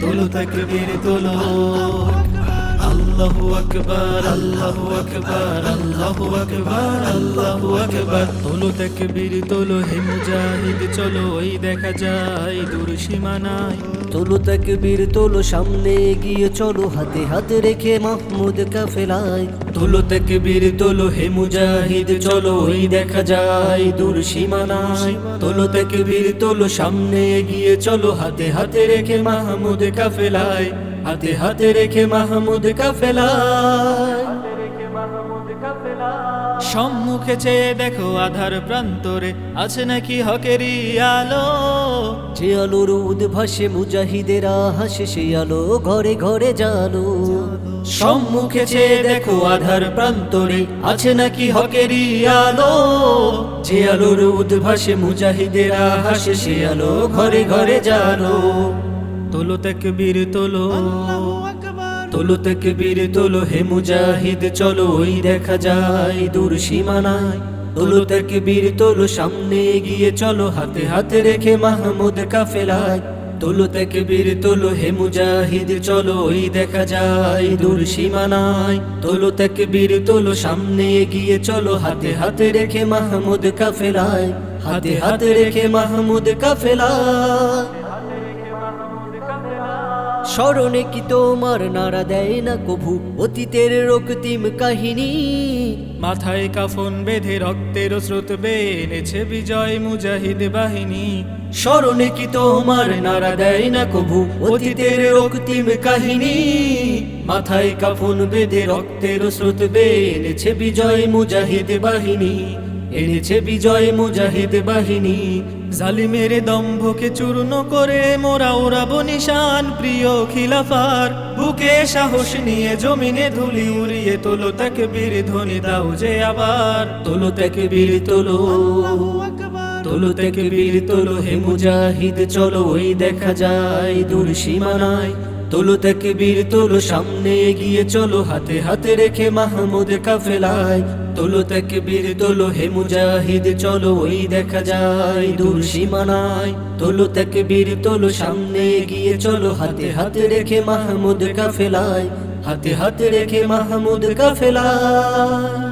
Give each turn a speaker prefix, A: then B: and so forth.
A: তোলো তাকবীর তোলো। আল্লাহু আকবার, আল্লাহু আকবার, আল্লাহু আকবার, আল্লাহু আকবার। তোলো তাকবীর তোলো, হে মুজাহিদ চলো, ওই দেখা যায় দূর সীমানায়।
B: তোলো তাকবীর তোলো, সামনে এগিয়ে চলো, হাতে হাতে রেখে মাহমুদ কাফেলায়।
A: তোলো তাকবীর তোলো, হে মুজাহিদ চলো, ওই দেখা যায় দূর সীমানায়। তোলো তাকবীর তোলো, সামনে এগিয়ে চলো, হাতে হাতে রেখে মাহমুদ কাফেলায়, হাতে হাতে রেখে মাহমুদ কাফেলায়। সম্মুখে চেয়ে দেখো আধার প্রান্তরে আছে নাকি হকেরই আলো।
B: যে আলোর উদ্ভাসে মুজাহিদেরা হাসে, সে আলো ঘরে ঘরে জালো।
A: সম্মুখে চেয়ে দেখো আধার প্রান্তরে আছে নাকি হকেরই আলো। যে আলোর উদ্ভাসে মুজাহিদেরা হাসে, সে আলো ঘরে ঘরে জালো। তোলো তাকবীর তোলো, তোলো তাকবীর তোলো, হে মুজাহিদ চলো, ওই দেখা যায় দূর সীমানায়। তোলো তাকবীর তোলো, সামনে এগিয়ে চলো, হাতে হাতে রেখে মাহমুদ কাফেলায়। তোলো তাকবীর তোলো, হে মুজাহিদ চলো, ওই দেখা যায় দূর সীমানায়। তোলো তাকবীর তোলো, সামনে এগিয়ে চলো, হাতে হাতে রেখে মাহমুদ কাফেলায়, হাতে হাতে রেখে মাহমুদ কাফেলায়।
B: স্মরণে কি তোমার নাড়া দেয় না কভু অতীতের রক্তিম কাহিনী?
A: মাথায় কাফন বেঁধে রক্তের স্রোত বেনেছে বিজয় মুজাহিদ বাহিনী। স্মরণে কি তোমার নাড়া দেয় না কভু অতীতের রক্তিম কাহিনী? মাথায় কাফন বেঁধে রক্তের স্রোত বেনেছে বিজয় মুজাহিদ বাহিনী, এনেছে বিজয় মুজাহিদ বাহিনী। জালিমের দম্ভকে চূর্ণ করে মোরা ওড়াবো নিশান প্রিয় খিলাফার। বুকে সাহস নিয়ে জমিনে ধুলি উড়িয়ে তোলো তাকবীর ধ্বনি দাও যে আবার। তোলো তাকবীর তোলো, তোলো তাকবীর তোলো, হে মুজাহিদ চলো, ওই দেখা যায় দূর সীমানায়। তোলো তাকবীর তোলো, সামনে এগিয়ে চলো, হাতে হাতে রেখে মাহমুদ কাফেলায়। তোলো তাকবীর তোলো, হে মুজাহিদ চলো, ওই দেখা যায় দূর সীমানায়। তোলো তাকবীর তোলো, সামনে এগিয়ে চলো, হাতে হাতে রেখে মাহমুদ কাফেলায়, হাতে হাতে রেখে মাহমুদ কাফেলায়।